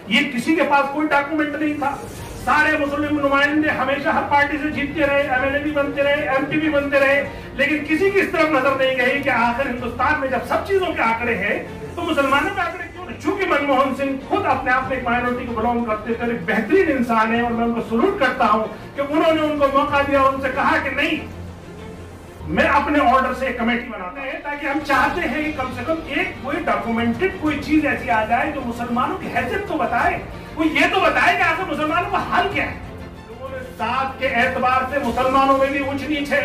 ये किसी के पास कोई डॉक्यूमेंट नहीं था। सारे मुस्लिम नुमाइंदे हमेशा हर पार्टी से जीतते रहे, एमएलए भी बनते रहे, एमपी भी बनते रहे, लेकिन किसी की इस तरफ नजर नहीं गई कि आखिर हिंदुस्तान में जब सब चीजों के आंकड़े हैं तो मुसलमानों के आंकड़े क्यों नहीं? चूंकि मनमोहन सिंह खुद अपने आप में एक माइनॉरिटी को बिलोंग करते थे, एक बेहतरीन इंसान है और मैं उनको सलूट करता हूं कि उन्होंने उनको मौका दिया और उनसे कहा कि नहीं, मैं अपने ऑर्डर से एक कमेटी बनाते हैं ताकि हम चाहते हैं कि कम से कम एक कोई डॉक्यूमेंटेड कोई चीज ऐसी आ जाए जो मुसलमानों की हैसियत तो बताए, वो ये तो बताए कि आखिर मुसलमानों का हाल क्या है। लोगों ने साथ के एतबार से मुसलमानों में भी ऊंच नीच है,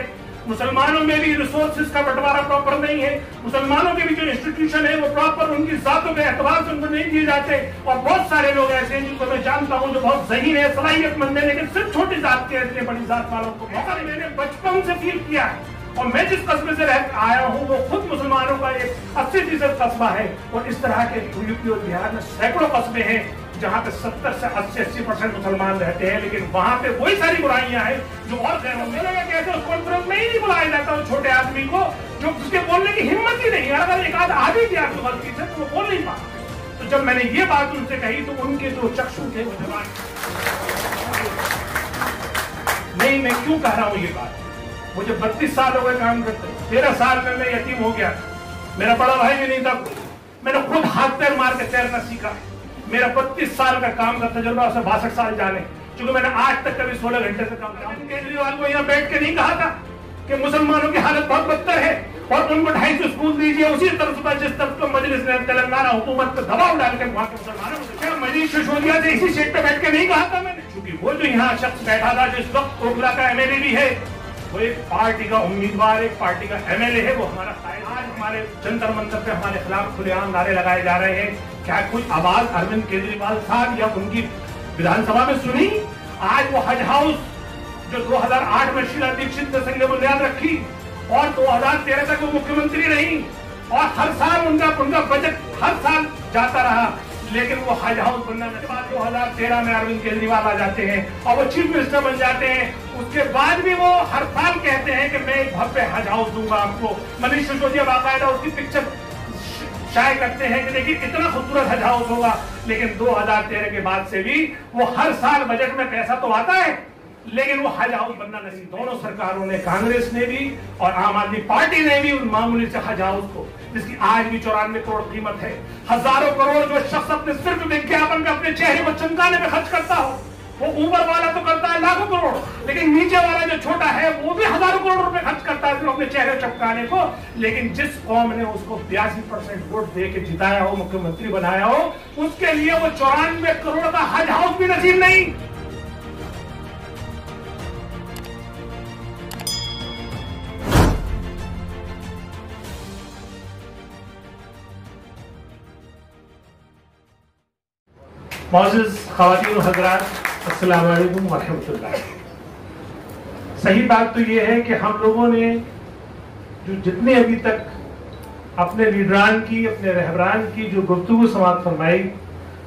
मुसलमानों में भी रिसोर्सेज का बंटवारा प्रॉपर नहीं है, मुसलमानों के भी जो इंस्टीट्यूशन है वो प्रॉपर उनकी जातों के एतबार से उनको नहीं दिए जाते। और बहुत सारे लोग ऐसे हैं जिनको मैं जानता हूं जो बहुत ज़हीन है, सलाहियतमंद है, लेकिन सिर्फ छोटी जात के इतने बड़ी जात वालों को मैंने बचपन से फील किया है। और मैं जिस कस्बे से रह आया हूँ वो खुद मुसलमानों का एक 80% कस्बा है और इस तरह के यूपी और बिहार में सैकड़ों कस्बे हैं जहाँ पे 70 से 80% मुसलमान रहते हैं, लेकिन वहाँ पे वही सारी बुराइयां हैं जो और कैसे उस कॉन्फ्रेंस में ही नहीं बुलाया जाता उस छोटे आदमी को जो उसके बोलने की हिम्मत ही नहीं है। अगर एक आध आ भी दिया तो गलती से तो वो बोल नहीं पाता। तो जब मैंने ये बात उनसे कही तो उनके जो चक्षु थे वो जवान, नहीं मैं क्यों कह रहा हूँ ये बात, मुझे 32 साल हो गए काम करते, 13 साल में मैं यतीम हो गया, मेरा बड़ा भाई भी नहीं था, मैंने खुद हाथ पैर मार के तैरना सीखा। मेरा 32 साल का काम का तजुर्बा उसे 62 साल जाने, क्योंकि मैंने आज तक कभी 16 घंटे से काम किया। केजरीवाल को यहाँ बैठ के नहीं कहा था कि मुसलमानों की हालत बहुत बदतर है और उनको 250 स्कूल दीजिए, उसी तरफ से जिस तरफ को मजलिस ने तेलंगाना हुकूमत पर दबाव डाल के वहां के मुसलमानों को मनीष सिसोदिया से इसी सीट पे बैठ के नहीं कहा था मैंने, क्योंकि वो जो यहाँ शख्स बैठा था जिस वक्त ओखला का एमएलए भी है, वो एक पार्टी का उम्मीदवार, एक पार्टी का एमएलए है, वो हमारा आज हमारे जंतर मंतर पे हमारे खिलाफ खुलेआम नारे लगाए जा रहे हैं। क्या कोई आवाज अरविंद केजरीवाल साहब या उनकी विधानसभा में सुनी? आज वो हज हाउस जो 2008 में शीला दीक्षित ने संग बुनियाद रखी और 2013 तक वो मुख्यमंत्री रही और हर साल उनका बजट हर साल जाता रहा, लेकिन वो हज हाउस बनने के बाद 2013 में अरविंद केजरीवाल आ जाते हैं और वो चीफ मिनिस्टर बन जाते हैं। उसके बाद भी वो हर साल कहते हैं कि मैं एक भव्य हज हाउस दूंगा आपको। मनीष सिसोदिया बाकायदा उसकी पिक्चर शाये करते हैं कि देखिए कितना खूबसूरत हज हाउस होगा, लेकिन 2013 के बाद से भी वो हर साल बजट में पैसा तो आता है लेकिन वो हज हाउस बनना नहीं। दोनों सरकारों ने, कांग्रेस ने भी और आम आदमी पार्टी ने भी उन मामूली से हज हाउस को, जिसकी आज भी 94 करोड़ कीमत है, हजारों करोड़ जो शख्स अपने सिर्फ विज्ञापन पे अपने चेहरे को चमकाने में खर्च करता हो, वो ऊपर वाला तो करता है लाखों करोड़, लेकिन नीचे वाला जो छोटा है वो भी हजारों करोड़ रुपए खर्च करता है सिर्फ अपने चेहरे चमकाने को। लेकिन जिस कौम ने उसको 82% वोट दे के जिताया हो, मुख्यमंत्री बनाया हो, उसके लिए वो 94 करोड़ का हज हाउस भी नसीब नहीं। मौजूद ख़वातीन और हज़रात, अस्सलाम वालेकुम व रहमतुल्लाह। सही बात तो ये है कि हम लोगों ने जो जितने अभी तक अपने लीडरान की, अपने रहबरान की जो गुफ्तगू समाअत फरमाई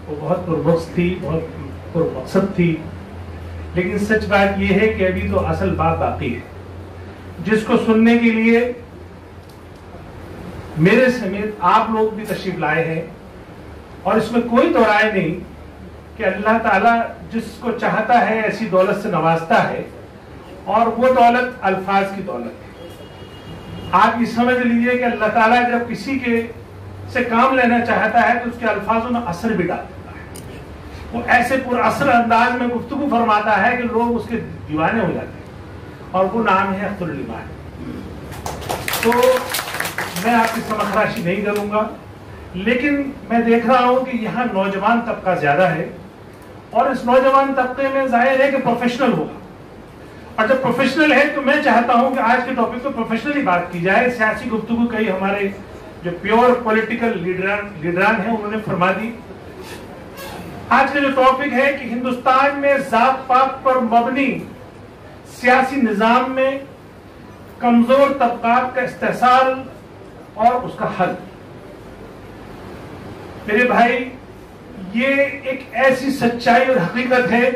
वो बहुत पुरबख्स थी, बहुत पुरमकसद थी, लेकिन सच बात ये है कि अभी तो असल बात बाकी है, जिसको सुनने के लिए मेरे समेत आप लोग भी तशरीफ लाए हैं। और इसमें कोई दो राय नहीं कि अल्लाह ताला जिसको चाहता है ऐसी दौलत से नवाजता है और वो दौलत अल्फाज की दौलत है। आप ये समझ लीजिए कि अल्लाह ताला जब किसी के से काम लेना चाहता है तो उसके अल्फाजों में असर भी डाल देता है। वो ऐसे पुरअसर अंदाज में गुफ्तगू फरमाता है कि लोग उसके दीवाने हो जाते हैं, और वो नाम है अख्तुल ईमान। तो मैं आपकी समखराशी नहीं करूंगा, लेकिन मैं देख रहा हूं कि यहाँ नौजवान तबका ज्यादा है और इस नौजवान तबके में जाहिर है कि प्रोफेशनल होगा, और जब प्रोफेशनल है तो मैं चाहता हूं कि आज के टॉपिक पे प्रोफेशनली बात की जाए। सियासी गुफ्तगू कई हमारे जो प्योर पॉलिटिकल लीडरान हैं उन्होंने फरमा दी। आज का जो टॉपिक है कि हिंदुस्तान में जात पात पर मबनी सियासी निजाम में कमजोर तबकात का इस्तेहसाल और उसका हल। मेरे भाई, ये एक ऐसी सच्चाई और हकीकत है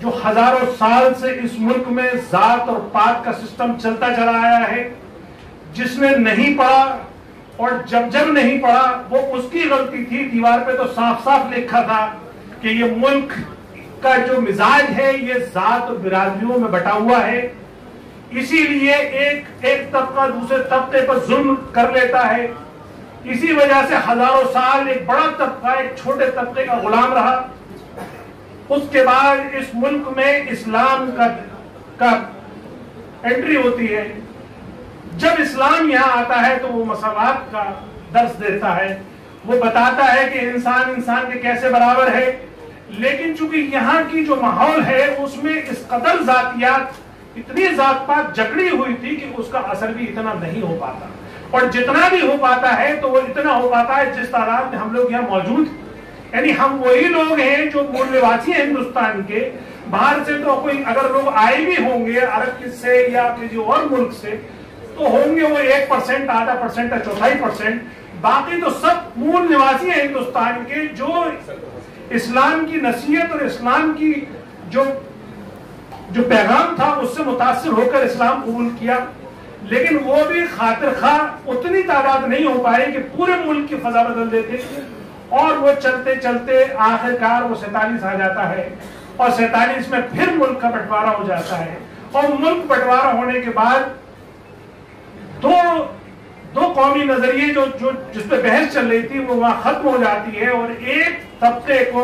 जो हजारों साल से इस मुल्क में जात और पात का सिस्टम चलता चला आया है। जिसने नहीं पढ़ा और जब नहीं पढ़ा वो उसकी गलती थी। दीवार पे तो साफ साफ लिखा था कि ये मुल्क का जो मिजाज है ये जात और बिरादरियों में बटा हुआ है, इसीलिए एक तबका दूसरे तबके पर जुल्म कर लेता है। इसी वजह से हजारों साल एक बड़ा तबका एक छोटे तबके का गुलाम रहा। उसके बाद इस मुल्क में इस्लाम का एंट्री होती है। जब इस्लाम यहाँ आता है तो वो मसावात का दर्स देता है, वो बताता है कि इंसान इंसान के कैसे बराबर है। लेकिन चूंकि यहाँ की जो माहौल है उसमें इस कदर जातियात, इतनी जात पात जकड़ी हुई थी कि उसका असर भी इतना नहीं हो पाता, और जितना भी हो पाता है तो वो इतना हो पाता है जिस तादाद में हम लोग यहाँ मौजूद हैं। यानी हम वही लोग हैं जो मूल निवासी हैं हिंदुस्तान के। बाहर से तो कोई अगर लोग आए भी होंगे अरब से या किसी और मुल्क से, तो होंगे वो 1%, आधा परसेंट या 1/4%। बाकी तो सब मूल निवासी हैं हिंदुस्तान के, जो इस्लाम की नसीहत और इस्लाम की जो पैगाम था उससे मुतासिर होकर इस्लाम कबूल किया। लेकिन वो भी खातिर खा उतनी तादाद नहीं हो पाई कि पूरे मुल्क की फजा बदल देते, और वो चलते चलते आखिरकार वो 47 आ जाता है, और 47 में फिर मुल्क का बंटवारा हो जाता है। और मुल्क बंटवारा होने के बाद दो कौमी नजरिए जो जिसपे बहस चल रही थी वो वहां खत्म हो जाती है, और एक तबके को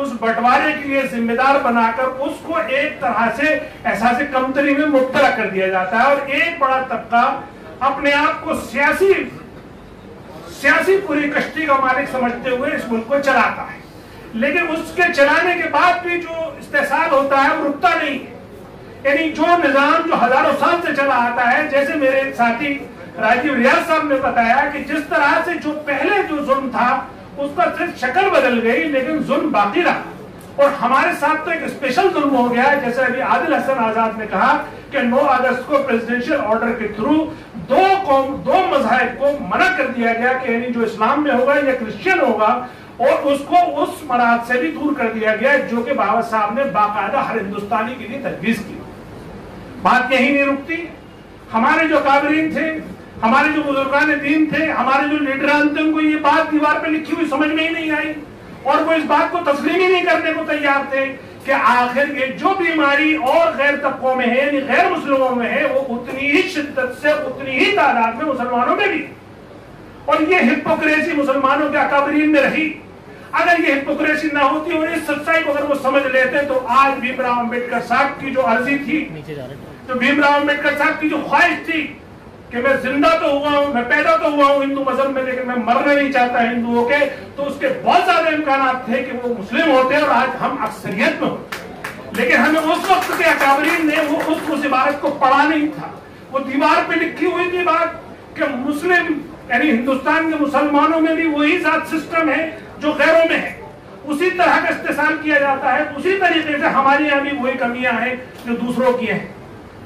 उस बंटवारे के लिए जिम्मेदार बनाकर उसको एक तरह से एहसास कमतरी में मुब्तला कर दिया जाता है, और एक बड़ा तबका अपने आप को सियासी पूरी कश्ती का मालिक समझते हुए इस मुल्क को चलाता है। लेकिन उसके चलाने के बाद भी जो इस्तेसाल होता है वो रुकता नहीं है। यानी जो निजाम जो हजारों साल से चला आता है, जैसे मेरे साथी राजीव रियाज साहब ने बताया कि जिस तरह से जो पहले जो जुल्म था उसका सिर्फ शक्ल बदल गई लेकिन जुल्म बाकी रहा, और हमारे साथ तो एक स्पेशल जुल्म हो गया है। जैसे अभी आदिल हसन आजाद ने कहा कि 9 अगस्त को प्रेसिडेंशियल ऑर्डर के थ्रू दो मज़हब को मना कर दिया गया कि यानी जो इस्लाम में होगा या क्रिश्चियन होगा, और उसको उस मराद से भी दूर कर दिया गया जो कि बाबा साहब ने बाकायदा हर हिंदुस्तानी के लिए तजवीज की। बात यही नहीं रुकती। हमारे जो काबरीन थे, हमारे जो बुजुर्गान दीन थे, हमारे जो लीडरान थे, उनको ये बात दीवार पे लिखी हुई समझ में ही नहीं आई, और वो इस बात को तस्लीम ही नहीं करने को तैयार थे कि आखिर ये जो बीमारी और गैर तबकों में है यानी गैर मुस्लिमों में है वो उतनी ही शिद्दत से उतनी ही तादाद में मुसलमानों में भी, और ये हिपोक्रेसी मुसलमानों के अकाबरीन में रही। अगर ये हिपोक्रेसी ना होती और इस सच्चाई को अगर वो समझ लेते तो आज भीमराव अम्बेडकर साहब की जो अर्जी थी, तो भीमराव अम्बेडकर साहब की जो ख्वाहिश थी कि मैं जिंदा तो हुआ हूं, मैं पैदा तो हुआ हूं हिंदू मजहब में, लेकिन मैं मरना नहीं चाहता हिंदुओं के, तो उसके बहुत ज्यादा इम्कान थे कि वो मुस्लिम होते और आज हम अक्सरियत में होते। लेकिन हमें उस वक्त के अकाबरीन ने वो उस इबारत को पढ़ा नहीं था। वो दीवार पे लिखी हुई थी बात कि मुस्लिम यानी हिंदुस्तान के मुसलमानों में भी वही जात सिस्टम है जो गैरों में है, उसी तरह का इस्तेसाल किया जाता है, उसी तरीके से हमारे यहाँ भी वही कमियां हैं जो दूसरों की हैं।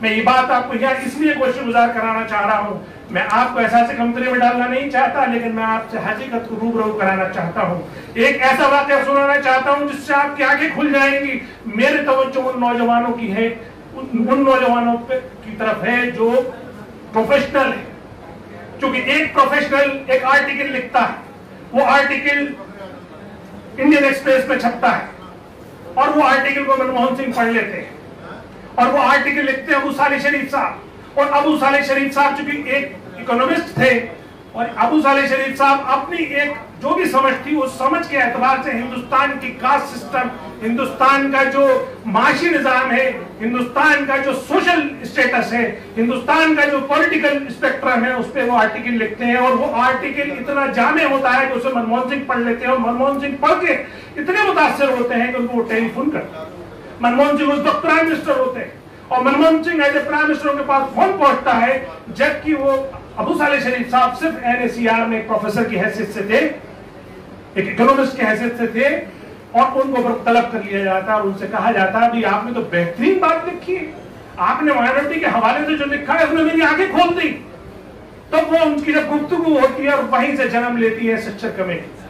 मैं ये बात आपको यहाँ इसलिए गोश्त गुजार कराना चाह रहा हूँ, मैं आपको एहसास कमतरी में डालना नहीं चाहता, लेकिन मैं आपसे हकीकत को रूबरू कराना चाहता हूँ। एक ऐसा वाकया सुनाना चाहता हूँ जिससे आपकी आंखें खुल जाएंगी। मेरे तवज्जो उन नौजवानों की है, उन नौजवानों की तरफ है जो प्रोफेशनल है। क्योंकि एक प्रोफेशनल एक आर्टिकल लिखता है, वो आर्टिकल इंडियन एक्सप्रेस में छपता है, और वो आर्टिकल को मनमोहन सिंह पढ़ लेते हैं, और वो आर्टिकल लिखते हैं अबू सालेह शरीफ साहब। और अबू सालेह शरीफ साहब चूंकि एक इकोनॉमिस्ट थे, और अबू सालेह शरीफ साहब अपनी एक जो भी समझ थी उस समझ के एतबार से हिंदुस्तान की कास्ट सिस्टम, हिंदुस्तान का जो माशी निजाम है, हिंदुस्तान का जो सोशल स्टेटस है, हिंदुस्तान का जो पॉलिटिकल स्पेक्ट्रम है, उस पर वो आर्टिकल लिखते हैं। और वो आर्टिकल इतना जामे होता है कि उसे मनमोहन सिंह पढ़ लेते हैं, और मनमोहन सिंह पढ़ के इतने मुतासर होते हैं कि उनको वो टेलीफोन करते हैं। मनमोहन सिंह उस वक्त प्राइम मिनिस्टर होते हैं, और Manmohan Singh as a prime minister के पास फोन पहुंचता है, जबकि वो अबू सालेह शरीफ साहब सिर्फ NACR में एक प्रोफेसर की हैसियत से थे, एक इकोनॉमिस्ट की हैसियत से थे, और उनको तलब कर लिया जाता और उनसे कहा जाता है आपने तो बेहतरीन बात लिखी है, आपने माइनॉरिटी के हवाले से जो लिखा है उसने मेरी आंखें खोल दी। तो वो उनकी जब गुफ्तगू होती है और वहीं से जन्म लेती है सच्चर कमेटी।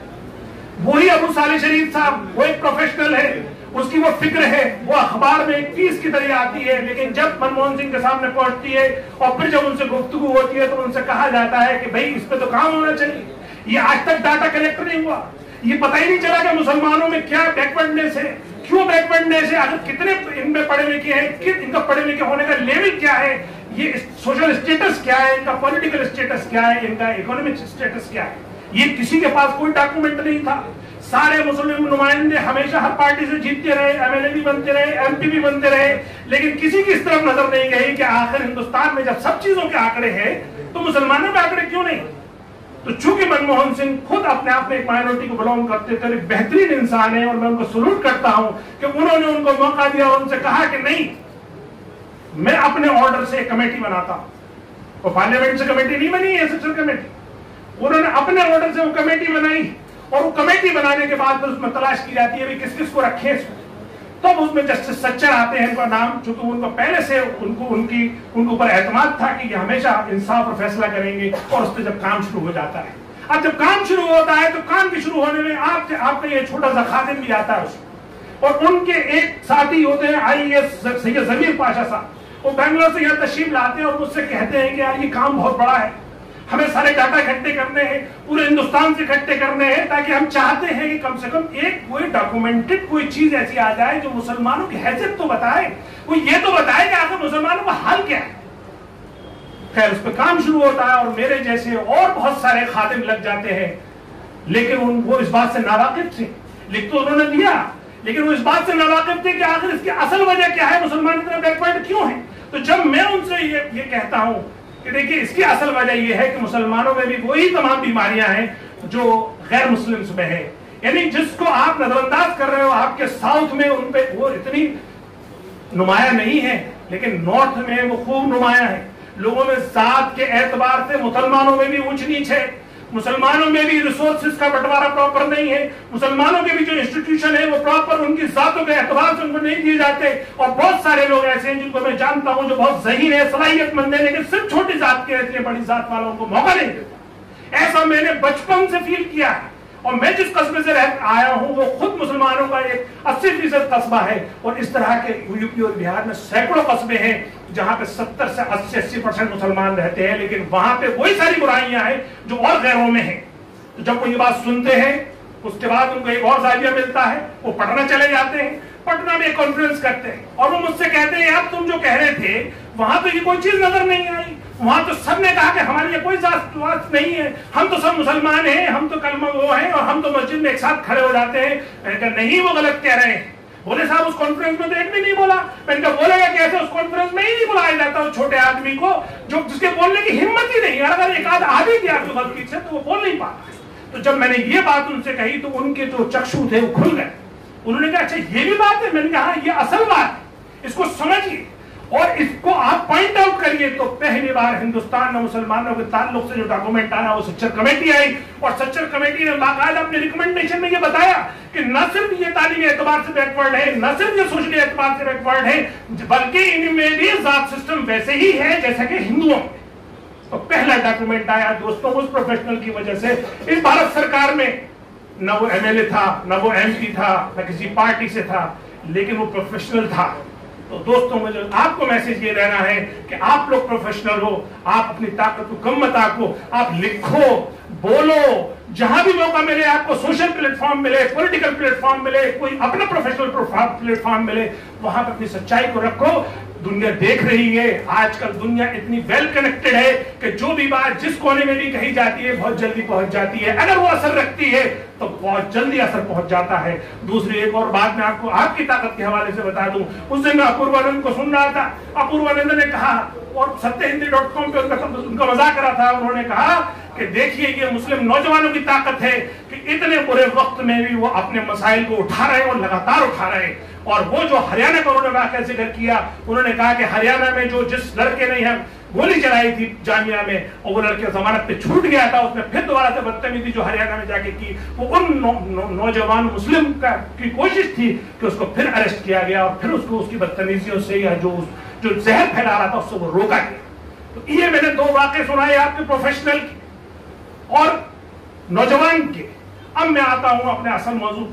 वही अबू सालेह शरीफ साहब, वो एक प्रोफेशनल है, उसकी वो फिक्र है, वो अखबार में एक पीस की तरह आती है, लेकिन जब मनमोहन सिंह के सामने पहुंचती है और फिर जब उनसे गुफ्तगू होती है तो उनसे कहा जाता है कि भाई इस पे तो काम होना चाहिए, ये आज तक डाटा कलेक्ट नहीं हुआ, ये पता ही नहीं चला कि मुसलमानों में क्या बैकवर्डनेस है, क्यों बैकवर्डनेस है, अगर कितने इनमें पढ़े लिखे हैं, इनका पढ़े लिखे होने का लेवल क्या है, ये सोशल स्टेटस क्या है, इनका पॉलिटिकल स्टेटस क्या है, इनका इकोनॉमिक स्टेटस क्या है, ये किसी के पास कोई डॉक्यूमेंट नहीं था। सारे मुस्लिम नुमाइंदे हमेशा हर पार्टी से जीतते रहे, एमएलए भी बनते रहे, एमपी भी बनते रहे, लेकिन किसी की इस तरफ नजर नहीं गई कि आखिर हिंदुस्तान में जब सब चीजों के आंकड़े हैं तो मुसलमानों के आंकड़े क्यों नहीं। तो चूंकि मनमोहन सिंह खुद अपने आप में एक माइनॉरिटी को बिलोंग करते थे, एक बेहतरीन इंसान है और मैं उनको सलूट करता हूं कि उन्होंने उनको मौका दिया और उनसे कहा कि नहीं, मैं अपने ऑर्डर से एक कमेटी बनाता हूं। वो पार्लियामेंट से कमेटी नहीं बनी है, सेक्शन कमेटी, उन्होंने अपने ऑर्डर से वो कमेटी बनाई और वो कमेटी बनाने के बाद फिर उसमें तलाश की जाती है भी किस किस को रखें इसमें। तब उसमें जस्टिस सच्चर आते हैं, उनका नाम, चूंकि उनको पहले से उनके ऊपर एतमाद था कि ये हमेशा इंसाफ और फैसला करेंगे, और उस पर जब काम शुरू हो जाता है, अब जब काम शुरू होता है तो काम के शुरू होने में आपका ये छोटा सा खादिम भी आता है उसमें, और उनके एक साथी होते हैं IAS सैयद जमीर पाशा साहब, वो बेंगलोर से यहाँ तशरीफ लाते हैं और मुझसे कहते हैं कि यार ये काम बहुत बड़ा है, हमें सारे डाटा इकट्ठे करने हैं, पूरे हिंदुस्तान से इकट्ठे करने हैं, ताकि हम चाहते हैं कि कम से कम एक कोई डॉक्यूमेंटेड कोई चीज ऐसी आ जाए जो मुसलमानों की हैसियत तो बताए, वो ये तो बताए कि आखिर मुसलमानों का हाल क्या है। खैर उस पर काम शुरू होता है और मेरे जैसे और बहुत सारे खादिम लग जाते हैं, लेकिन वो इस बात से नावाकिफ थे, लिख तो उन्होंने दिया, लेकिन वो इस बात से नावाकिफ थे कि आखिर इसकी असल वजह क्या है, मुसलमान इतना बैकवर्ड क्यों है। तो जब मैं उनसे ये कहता हूं कि देखिए इसकी असल वजह यह है कि मुसलमानों में भी वही तमाम बीमारियां हैं जो गैर मुस्लिम्स में है, यानी जिसको आप नजरअंदाज कर रहे हो, आपके साउथ में उन पे वो इतनी नुमाया नहीं है, लेकिन नॉर्थ में वो खूब नुमाया है। लोगों में जात के एतबार से मुसलमानों में भी ऊंच नीच है, मुसलमानों में भी रिसोर्सेज का बंटवारा प्रॉपर नहीं है, मुसलमानों के भी जो इंस्टीट्यूशन है वो प्रॉपर उनकी जातों के एतबार से उनको नहीं दिए जाते, और बहुत सारे लोग ऐसे हैं जिनको मैं जानता हूं जो बहुत ज़हीन है, सलाहियतमंद है, लेकिन सिर्फ छोटी जात के इतने बड़ी जात वालों को मौका नहीं देते। ऐसा मैंने बचपन से फील किया है, और मैं जिस कस्बे से आया हूं वो खुद मुसलमानों का एक 80% कस्बा है, और इस तरह के यूपी और बिहार में सैकड़ों कस्बे हैं जहां पे 70 से 80% मुसलमान रहते हैं, लेकिन वहां पे वही सारी बुराइयां हैं जो और गैरों में हैं। तो जब वो ये बात सुनते हैं उसके बाद उनको एक और जाविया मिलता है, वो पटना चले जाते हैं, पटना में एक कॉन्फ्रेंस करते हैं और वो मुझसे कहते हैं यार तुम जो कह रहे थे वहां तो ये कोई चीज नजर नहीं आई, वहां तो सबने कहा कि हमारे लिए कोई जात नहीं है, हम तो सब मुसलमान हैं, हम तो कलमा वो हैं और हम तो मस्जिद में एक साथ खड़े हो जाते हैं। मैंने कहा नहीं, वो गलत कह रहे हैं। बोले साहब उस कॉन्फ्रेंस में तो एक भी नहीं बोला। मैंने कहा बोलेगा कैसे, उस कॉन्फ्रेंस में ही नहीं बुलाया जाता उस छोटे आदमी को जो जिसके बोलने की हिम्मत ही नहीं, अगर एक आध आ भी दिया तो गलती से तो वो बोल नहीं पाता। तो जब मैंने ये बात उनसे कही तो उनके जो चक्षु थे वो खुल गए। उन्होंने कहा अच्छा ये भी बात है। मैंने कहा ये असल बात है, इसको समझिए और इसको आप पॉइंट आउट करिए। तो पहली बार हिंदुस्तान में मुसलमानों के ताल्लुक से जो डॉक्यूमेंट आया वो सच्चर कमेटी आई, और सच्चर कमेटी ने बाकायदा अपने रिकमेंडेशन में ये बताया कि न सिर्फ ये तालीमी एतबार से बैकवर्ड है, न सिर्फ ये सोशली एतबार से बैकवर्ड है, बल्कि इनमें भी जात सिस्टम वैसे ही है जैसा कि हिंदुओं में। तो पहला डॉक्यूमेंट आया दोस्तों उस प्रोफेशनल की वजह से। इस भारत सरकार में न वो एमएलए था, न वो एमपी था, न किसी पार्टी से था, लेकिन वो प्रोफेशनल था। तो दोस्तों मुझे आपको मैसेज ये रहना है कि आप लोग प्रोफेशनल हो, आप अपनी ताकत को कम मत आको, आप लिखो, बोलो, जहां भी मौका मिले, आपको सोशल प्लेटफॉर्म मिले, पॉलिटिकल प्लेटफॉर्म मिले, कोई अपना प्रोफेशनल प्लेटफॉर्म मिले, वहां पर अपनी सच्चाई को रखो। दुनिया देख रही है, आजकल दुनिया इतनी वेल कनेक्टेड है कि जो भी बात जिस कोने में भी कही जाती है बहुत जल्दी पहुंच जाती है। अगर वो असर रखती है तो बहुत जल्दी असर पहुंच जाता है। दूसरी एक और बात मैं आपको आपकी ताकत के हवाले से बता दूं। उस दिन मैं अपूर्वानंद को सुन रहा था, अपूर्वानंद ने कहा, और सत्यहिंदी.com पे उनका मजाक करा था, उन्होंने कहा कि देखिए ये मुस्लिम नौजवानों की ताकत है कि इतने बुरे वक्त में भी वो अपने मसाइल को उठा रहे हैं और लगातार उठा रहे हैं। और वो जो हरियाणा का उन्होंने वाकया जिक्र किया, उन्होंने कहा कि हरियाणा में जो जिस लड़के ने यहाँ गोली चलाई थी जामिया में और वो लड़के जमानत पे छूट गया था, उसने फिर दोबारा से बदतमीजी जो हरियाणा में जाके की, वो उन नौजवान मुस्लिम की कोशिश थी कि उसको फिर अरेस्ट किया गया और फिर उसको उसकी बदतमीजियों से या जो जहर फैला रहा था उससे वो रोका गया। तो ये मैंने दो वाकये सुनाए आपके प्रोफेशनल के और नौजवान के। अब मैं आता हूं अपने असल मौजू।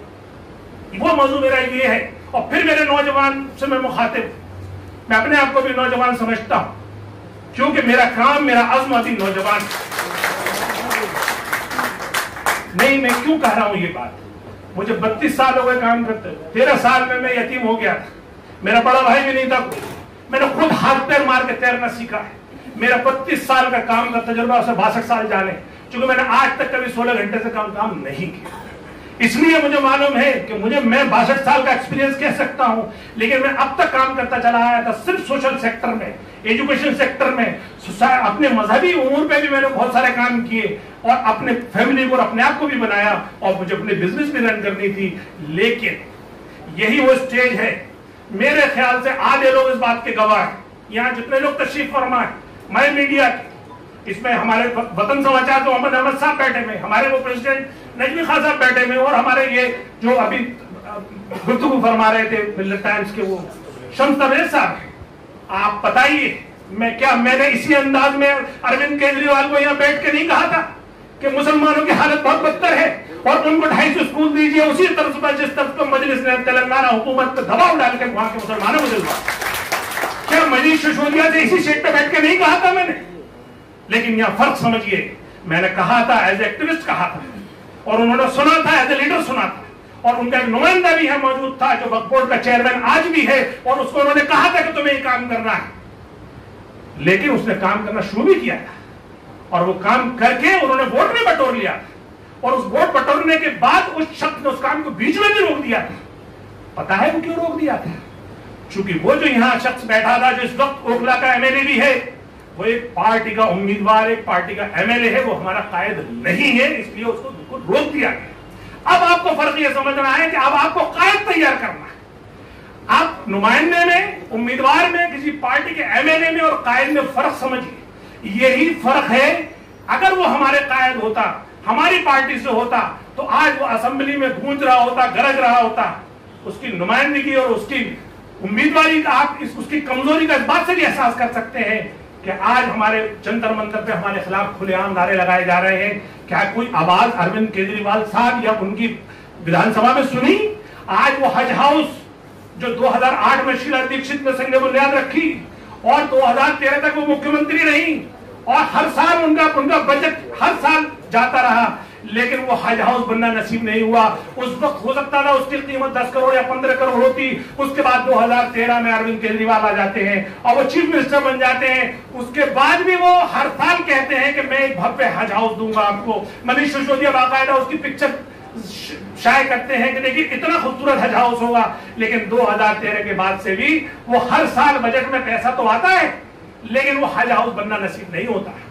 वो मौजू मेरा ये है, और फिर मेरे नौजवान से मैं मुखातिब, मैं अपने आप को भी नौजवान समझता हूं क्योंकि मेरा काम, मेरा अज़्म अभी नौजवान। नहीं, मैं क्यों कह रहा हूं ये बात? मुझे 32 साल हो गए काम करते, 13 साल में मैं यतीम हो गया था, मेरा बड़ा भाई भी नहीं था कोई, मैंने खुद हाथ पैर मार के तैरना सीखा है। मेरा 32 साल का काम का तजुर्बा, उसे 62 साल जाने, क्योंकि मैंने आज तक कभी 16 घंटे से काम नहीं किया। इसलिए मुझे मालूम है कि मैं 62 साल का एक्सपीरियंस कह सकता हूं, लेकिन मैं अब तक काम करता चला आया था सिर्फ सोशल सेक्टर में, एजुकेशन सेक्टर में, अपने मजहबी उमूर पे भी मैंने बहुत सारे काम किए और अपने फैमिली को और अपने आप को भी बनाया और मुझे अपने बिजनेस भी रन करनी थी। लेकिन यही वो स्टेज है, मेरे ख्याल से आधे लोग इस बात के गवाह हैं, यहाँ जितने लोग तशरीफ फरमा है, मैं मीडिया इसमें हमारे वतन समाचार तो मोहम्मद अहमद साहब बैठे में, हमारे वो प्रेसिडेंट नजमी खान साहब बैठे में, और हमारे ये जो अभी गुफ्तगू फरमा रहे थे मिल्लत टाइम्स के वो शम्स तबरेज साहब, आप बताइए मैंने इसी अंदाज में अरविंद केजरीवाल को यहाँ बैठ के नहीं कहा था कि मुसलमानों की हालत बहुत बदतर है और उनको 250 स्कूल दीजिए, उसी तरफ पर जिस तरफ पर मजलिस ने तेलंगाना हुकूमत पर दबाव डाल के वहां के मुसलमानों को दिलवा, क्या मनीष सिसोदिया से इसी सीट पे बैठ के नहीं कहा था मैंने? लेकिन यहाँ फर्क समझिए, मैंने कहा था एज एक्टिविस्ट कहा था और उन्होंने सुना था, एज ए लीडर सुना था, और उनका एक नुमाइंदा भी है मौजूद था जो वक्फ बोर्ड का चेयरमैन आज भी है, और उसको उन्होंने कहा था कि तुम्हें ये काम करना है, लेकिन उसने काम करना शुरू भी किया था और वो काम करके उन्होंने वोट भी बटोर लिया और उस वोट बटोरने के बाद उस शख्स ने उस काम को बीच में भी रोक दिया था। पता है वो क्यों रोक दिया था? क्योंकि वो जो यहाँ शख्स बैठा था जो इस वक्त ओखला का एमएलए भी है, वो एक पार्टी का उम्मीदवार, एक पार्टी का एमएलए है, वो हमारा कायद नहीं है, इसलिए उसको बिल्कुल रोक दिया गया। अब आपको फर्क ये समझना है कि अब आपको कायद तैयार करना है। आप नुमाइंदे में, उम्मीदवार में, किसी पार्टी के एमएलए में और कायद में फर्क समझिए, यही फर्क है। अगर वो हमारे कायद होता, हमारी पार्टी से होता, तो आज वो असेंबली में गूंज रहा होता, गरज रहा होता। उसकी नुमाइंदगी और उसकी उम्मीदवारी का आप उसकी कमजोरी का इस बात से भी एहसास कर सकते हैं कि आज हमारे जंतर मंतर पे हमारे खिलाफ खुलेआम नारे लगाए जा रहे हैं। क्या कोई आवाज अरविंद केजरीवाल साहब या उनकी विधानसभा में सुनी? आज वो हज हाउस जो 2008 में शीला दीक्षित ने संग बुनियाद रखी और 2013 तक वो मुख्यमंत्री रही और हर साल उनका बजट हर साल जाता रहा, लेकिन वो हज हाउस बनना नसीब नहीं हुआ। उस वक्त हो सकता था उसकी कीमत 10 करोड़ या 15 करोड़ होती। उसके बाद 2013 में अरविंद केजरीवाल आ जाते हैं और वो चीफ मिनिस्टर बन जाते हैं। उसके बाद भी वो हर साल कहते हैं कि मैं एक भव्य हज हाउस दूंगा आपको। मनीष सिसोदिया बाकायदा उसकी पिक्चर शाये करते हैं कि देखिए इतना खूबसूरत हज हाउस होगा, लेकिन 2013 के बाद से भी वो हर साल बजट में पैसा तो आता है, लेकिन वो हज हाउस बनना नसीब नहीं होता है।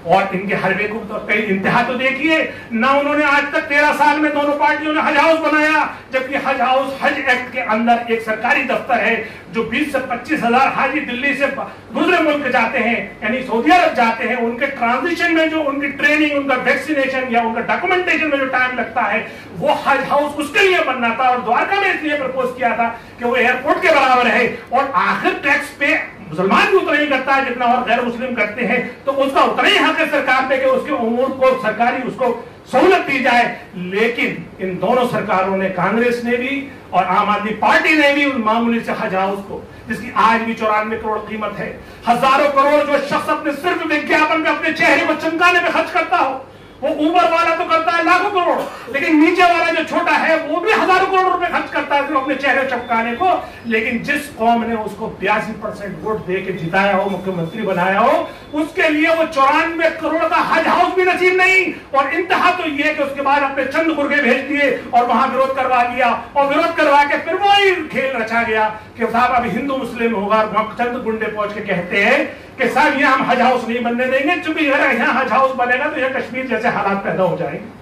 और इनके हरबे को तो कई इंतहा तो देखिए ना, उन्होंने आज तक 13 साल में दोनों पार्टियों ने हज हाउस बनाया, जबकि हज हाउस हज एक्ट के अंदर एक सरकारी दफ्तर है जो 20 से 25 हजार हाजी दिल्ली से दूसरे मुल्क जाते हैं, यानी सऊदी अरब जाते हैं, उनके ट्रांजिशन में जो उनकी ट्रेनिंग, उनका वैक्सीनेशन या उनका डॉक्यूमेंटेशन में जो टाइम लगता है, वो हज हाउस उसके लिए बनना था। और द्वारका में इसलिए प्रपोज किया था कि वो एयरपोर्ट के बराबर है और आखिर टैक्स पे मुसलमान भी उतना ही करता है जितना और गैर मुस्लिम करते हैं, तो उसका उतना ही हक है सरकार पे कि उसके उमूर को सरकारी उसको सहूलत दी जाए। लेकिन इन दोनों सरकारों ने, कांग्रेस ने भी और आम आदमी पार्टी ने भी उन मामूली से हज हाउस को, जिसकी आज भी 94 करोड़ कीमत है, हजारों करोड़ जो शख्स अपने सिर्फ विज्ञापन पे अपने चेहरे को चमकाने में खर्च करता हो, वो ऊपर वाला तो करता है लाखों करोड़, लेकिन नीचे वाला जो छोटा है वो भी हजारों करोड़ रुपए खर्च करता है अपने चेहरे चमकाने को। लेकिन जिस कौम ने उसको 82% वोट दे के जिताया हो, मुख्यमंत्री बनाया हो, उसके लिए वो 94 करोड़ का हज हाउस भी नसीब नहीं। और इंतहा तो ये कि उसके बाद अपने चंद गुर्गे भेज दिए और वहां विरोध करवा लिया, और विरोध करवा के फिर वही खेल रचा गया कि साहब अभी हिंदू मुस्लिम होगा। वहां चंद गुंडे पहुंच के कहते हैं कि साहब यहाँ हम हज हाउस नहीं बनने देंगे, क्योंकि यहाँ हज हाउस बनेगा तो यह कश्मीर जैसे हालात पैदा हो जाएंगे।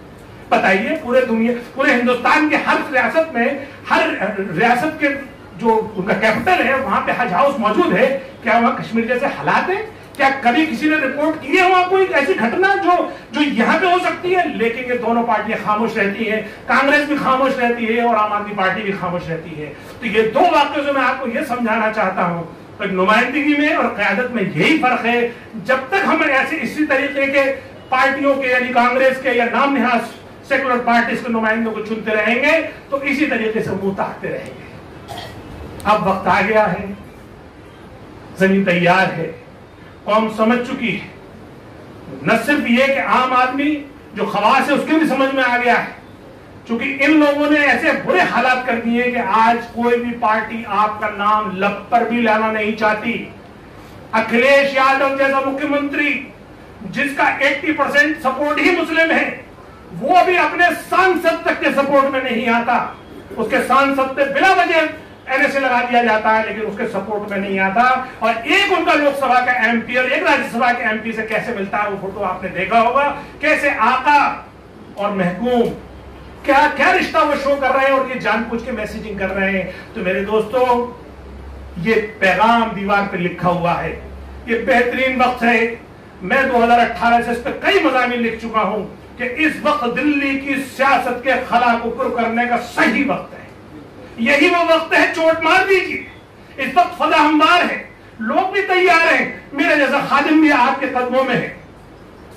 बताइए, पूरे हिंदुस्तान के हर रियासत में, हर रियासत के जो उनका कैपिटल है वहां पे हज हाउस मौजूद है, क्या वहां कश्मीर जैसे हालात है? क्या कभी किसी ने रिपोर्ट की है वहां कोई ऐसी घटना जो यहाँ पे हो सकती है? लेकिन ये दोनों पार्टियां खामोश रहती हैं, कांग्रेस भी खामोश रहती है और आम आदमी पार्टी भी खामोश रहती है। तो ये दो वाक्यों से मैं आपको ये समझाना चाहता हूं, तो नुमाइंदगी में और क़यादत में यही फर्क है। जब तक हम ऐसे इसी तरीके के पार्टियों के, यानी कांग्रेस के या नाम निहाज सेकुलर पार्टीज के नुमाइंदों को चुनते रहेंगे, तो इसी तरीके से मुंह ताकते रहेंगे। अब वक्त आ गया है, जमीन तैयार है, कौम समझ चुकी है। न सिर्फ ये कि आम आदमी जो खवास है उसके भी समझ में आ गया है, क्योंकि इन लोगों ने ऐसे बुरे हालात कर दिए कि आज कोई भी पार्टी आपका नाम लब पर भी लाना नहीं चाहती। अखिलेश यादव जैसा मुख्यमंत्री जिसका 80% सपोर्ट ही मुस्लिम है, वो भी अपने सांसद तक के सपोर्ट में नहीं आता। उसके सांसद पे बिना वजह एनएसए लगा दिया जाता है, लेकिन उसके सपोर्ट में नहीं आता। और एक उनका लोकसभा का एमपी और एक राज्यसभा के एमपी से कैसे मिलता है, वो फोटो आपने देखा होगा। कैसे आका और महकूम, क्या क्या रिश्ता वो शो कर रहे हैं और ये जानबूझ के मैसेजिंग कर रहे हैं। तो मेरे दोस्तों, ये पैगाम दीवार पे लिखा हुआ है, ये बेहतरीन वक्त है। मैं 2018 से इस पर कई मज़ामीन लिख चुका हूं कि इस वक्त दिल्ली की सियासत के खला को पुर करने का सही वक्त है। यही वो वक्त है, चोट मार दीजिए। इस वक्त फजा हमवार है, लोग भी तैयार हैं। मेरे जैसा खादिम भी आपके कदमों में है।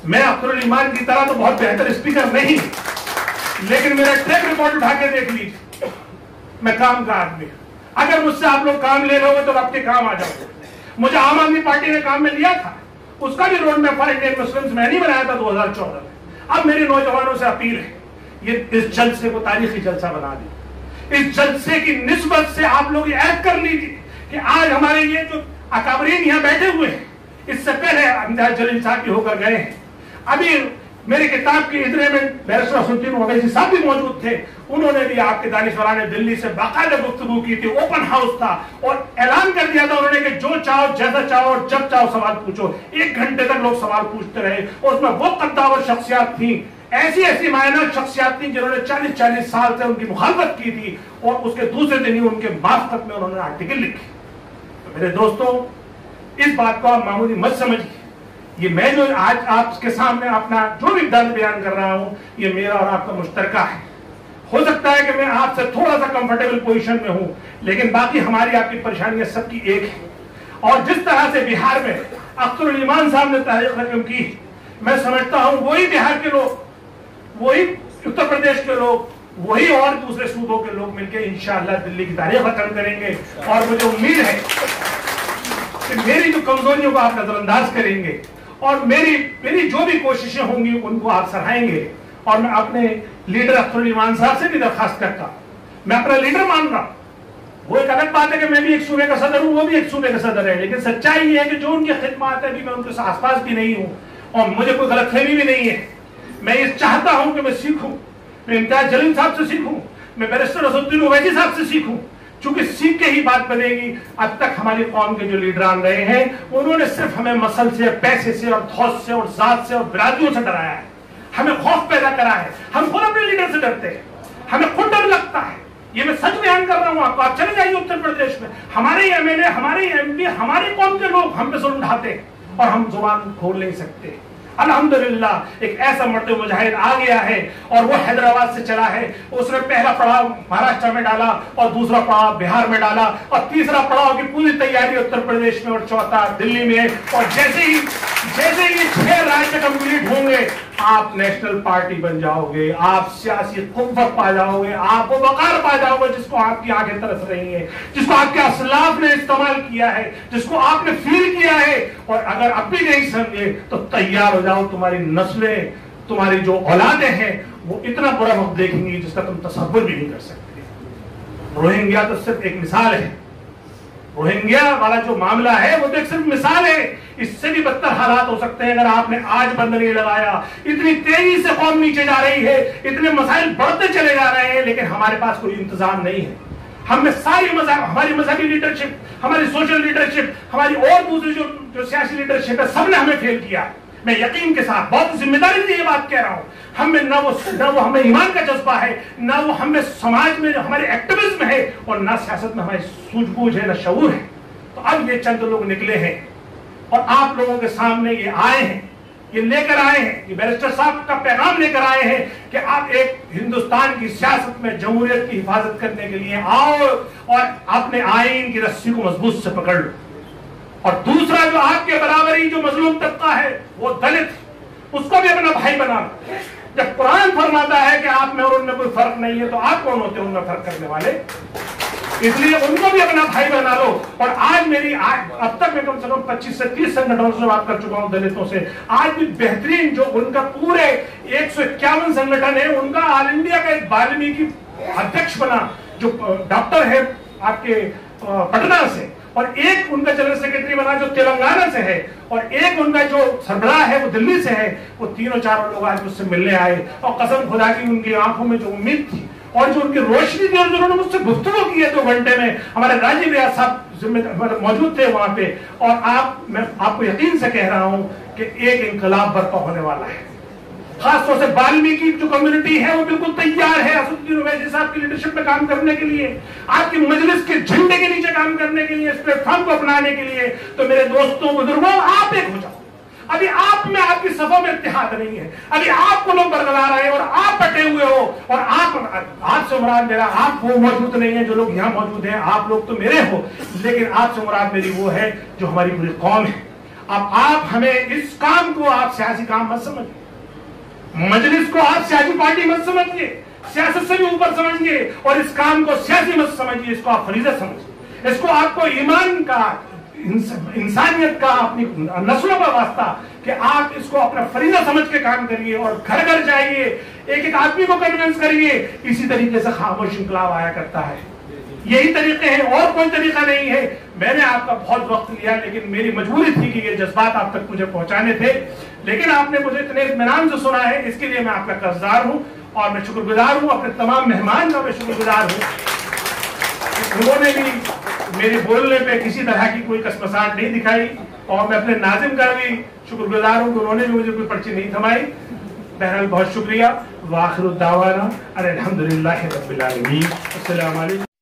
मैं अख्तरुल ईमान की तरह तो बहुत बेहतर स्पीकर नहीं, लेकिन मेरा ट्रैक रिकॉर्ड उठा के देख लीजिए, मैं काम का आदमी। अगर मुझसे आप लोग काम ले रहे हो तो आपके काम आ जाओगे। मुझे आम आदमी पार्टी ने काम में लिया था, उसका भी road map for Indian Muslims मैंने बनाया था 2014 में। अब मेरी नौजवानों से अपील है, ये इस जलसे को तारीखी जलसा बना दी। इस जलसे की निस्बत से आप लोग ये ऐड कर लीजिए कि आज हमारे ये जो अकाबरीन यहाँ बैठे हुए हैं, इससे पहले इम्तियाज जलील साहब भी होकर गए हैं। अभी मेरी किताब की इजरे में बैरिस्टर असदुद्दीन ओवैसी साहब भी मौजूद थे। उन्होंने भी आपके दानिशवरान दिल्ली से बाकायदा गुफ्तगू की थी, ओपन हाउस था और ऐलान कर दिया था उन्होंने कि जो चाहो, जैसा चाहो और जब चाहो सवाल पूछो। 1 घंटे तक लोग सवाल पूछते रहे और उसमें वो कद्दावर शख्सियात थी, ऐसी ऐसी मायना शख्सियात थी जिन्होंने 40-40 साल से उनकी मुखालफत की थी और उसके दूसरे दिन ही उनके मार्फत में उन्होंने आर्टिकल लिखे। तो मेरे दोस्तों, इस बात को आप मामूली मत समझिए। ये मैं जो आज आपके सामने अपना जो भी दर्द बयान कर रहा हूं, ये मेरा और आपका मुश्तरका है। हो सकता है कि मैं आपसे थोड़ा सा कंफर्टेबल पोजीशन में हूं, लेकिन बाकी हमारी आपकी परेशानियां सबकी एक है। और जिस तरह से बिहार में अख्तरुल ईमान साहब ने तहरीक रकम की, मैं समझता हूं वही बिहार के लोग, वही उत्तर प्रदेश के लोग, वही और दूसरे सूबों के लोग मिलकर इंशाअल्लाह दिल्ली की तारीख खत्म करेंगे। और मुझे उम्मीद है कि मेरी जो कमजोरियों को आप नजरअंदाज करेंगे और मेरी जो भी कोशिशें होंगी उनको आप सराहेंगे। और मैं अपने लीडर अख्तरुल ईमान साहब से भी दरखास्त करता, मैं अपना लीडर मान रहा हूं। वो एक अलग बात है कि मैं भी एक सूबे का सदर हूं, वो भी एक सूबे का सदर है, लेकिन सच्चाई ये है कि जो उनकी खिदमत है अभी मैं उनके आसपास भी नहीं हूं और मुझे कोई गलतफहमी भी नहीं है। मैं ये चाहता हूं कि मैं सीखूं, मैं इम्तियाज जलील साहब से सीखूं, मैं बैरिस्टर असदुद्दीन ओवैसी साहब से सीखूं, क्योंकि सीख के ही बात बनेगी। अब तक हमारी कौम के जो लीडरान रहे हैं उन्होंने सिर्फ हमें मसल से, पैसे से और धौस से और जात से और बिरादरियों से डराया है, हमें खौफ पैदा करा है। हम खुद अपने लीडर से डरते हैं, हमें खुद डर लगता है। ये मैं सच बयान कर रहा हूं आपको। आप चले जाइए उत्तर प्रदेश में, हमारे एमएलए, हमारे एमपी, हमारी कौम के लोग हम पे जुल्म ढाते हैं और हम जुबान खोल नहीं सकते। अल्हम्दुलिल्लाह एक ऐसा मर्द मुजाहिद आ गया है और वो हैदराबाद से चला है। उसने पहला पड़ाव महाराष्ट्र में डाला और दूसरा पड़ाव बिहार में डाला और तीसरा पड़ाव की पूरी तैयारी उत्तर प्रदेश में और चौथा दिल्ली में। और जैसे ही 6 राज्य कंप्लीट होंगे, आप नेशनल पार्टी बन जाओगे, आप सियासी कुव्वत पा जाओगे, आप वो वकार पा जाओगे जिसको आपकी आंखें तरस रही हैं, जिसको आपके असलाफ ने इस्तेमाल किया है, जिसको आपने फील किया है। और अगर अब भी नहीं समझे तो तैयार हो जाओ, तुम्हारी नस्लें, तुम्हारी जो औलादें हैं वो इतना बुरा वक्त देखेंगी जिसका तुम तसव्वुर भी नहीं कर सकते। रोहिंग्या तो सिर्फ एक मिसाल है, रोहिंग्या वाला जो मामला है वो तो एक सिर्फ मिसाल है। इससे भी बदतर हालात हो सकते हैं अगर आपने आज बंद नहीं लगाया। इतनी तेजी से कौम नीचे जा रही है, इतने मसाइल बढ़ते चले जा रहे हैं, लेकिन हमारे पास कोई इंतजाम नहीं है। हमने सारी हमारी मजहबी लीडरशिप, हमारी सोशल लीडरशिप, हमारी और दूसरी जो सियासी लीडरशिप है, सबने हमें फेल किया। मैं यकीन के साथ बहुत जिम्मेदारी से ये बात कह रहा हूं। हमें न वो हमें ईमान का जज्बा है, न वो हमें समाज में हमारे एक्टिविज्म है और न सियासत में हमारी सूझबूझ है, न शऊर है। तो अब ये चंद लोग निकले हैं और आप लोगों के सामने ये आए हैं, ये लेकर आए हैं, ये बैरिस्टर साहब का पैगाम लेकर आए हैं कि आप एक हिंदुस्तान की सियासत में जमहूरियत की हिफाजत करने के लिए आओ और अपने आईन की रस्सी को मजबूत से पकड़ लो। और दूसरा, जो आपके बराबरी जो मजलूम तबका है, वो दलित, उसको भी अपना भाई बनाना। जब कुरान फरमाता है कि आप में और उनमें कोई फर्क नहीं है, तो आप कौन होते हैं उनमें फर्क करने वाले? इसलिए उनको भी अपना भाई बना लो। और आज अब तक मैं कम से कम 25 से 30 संगठनों से बात कर चुका हूं, दलितों से। आज भी बेहतरीन जो उनका पूरे 151 संगठन है, उनका ऑल इंडिया का एक वाल्मीकि अध्यक्ष बना, जो डॉक्टर है आपके पटना से, और एक उनका जनरल सेक्रेटरी बना जो तेलंगाना से है, और एक उनका जो सरबराह है वो दिल्ली से है। वो तीनों चारों लोग आज मुझसे मिलने आए, और कसम खुदा की उनकी आंखों में जो उम्मीद थी और जो उनकी रोशनी थी, और जो उन्होंने मुझसे गुफ्तगू की है 2 घंटे में, हमारे राजीव रियाज साहब मौजूद थे वहां पे। और मैं आपको यकीन से कह रहा हूं कि एक इंकलाब बर्पा होने वाला है। खासतौर से वाल्मीकि जो कम्युनिटी है वो बिल्कुल तैयार है असदुद्दीन ओवैसी साहब की लीडरशिप में काम करने के लिए, आपकी मजलिस के झंडे के नीचे काम करने के लिए, इस प्लेटफॉर्म को अपनाने के लिए। तो मेरे दोस्तों बुजुर्गों, आप एक हो जाओ। अभी आप में आपकी सफों में इत्तेहाद नहीं है, अभी आपको लोग बरकरार रहे हैं और आप बटे हुए हो। और आपसे मुराद मेरा, आप वो मौजूद नहीं है जो लोग यहाँ मौजूद हैं, आप लोग तो मेरे हो, लेकिन आपसे मुराद मेरी वो है जो हमारी पूरी कौम है। अब आप हमें इस काम को आप सियासी काम मत समझिए, मजलिस को आप सियासी पार्टी मत समझिए, सियासत से भी ऊपर समझिए, और इस काम को सियासी मत समझिए, इसको आप फरीजा समझिए। इसको आपको ईमान का, इंसानियत का, अपनी नस्लों का वास्ता कि आप इसको अपना फरीजा समझ के काम करिए, और घर घर जाइए, एक एक आदमी को कन्विंस करिए। इसी तरीके से खामोश इंकलाब आया करता है, यही तरीके हैं, और कोई तरीका नहीं है। मैंने आपका बहुत वक्त लिया, लेकिन मेरी मजबूरी थी कि ये जज्बात आप तक मुझे पहुंचाने थे, लेकिन आपने मुझे इतने इत्मीनान से सुना है, इसके लिए मैं आपका कर्जदार हूं, और मैं शुक्रगुजार हूं। अपने तमाम मेहमान का मैं शुक्रगुजार हूं, उन्होंने भी मेरे बोलने पे किसी तरह की कोई कसमसाहट नहीं दिखाई, और मैं अपने नाजिम का भी शुक्रगुजार हूं, उन्होंने भी मुझे कोई पर्ची नहीं थमाई। बहरहाल बहुत शुक्रिया। वाखिर दावाना अल्हम्दुलिल्लाहि रब्बिल आलमीन। अस्सलामु अलैकुम।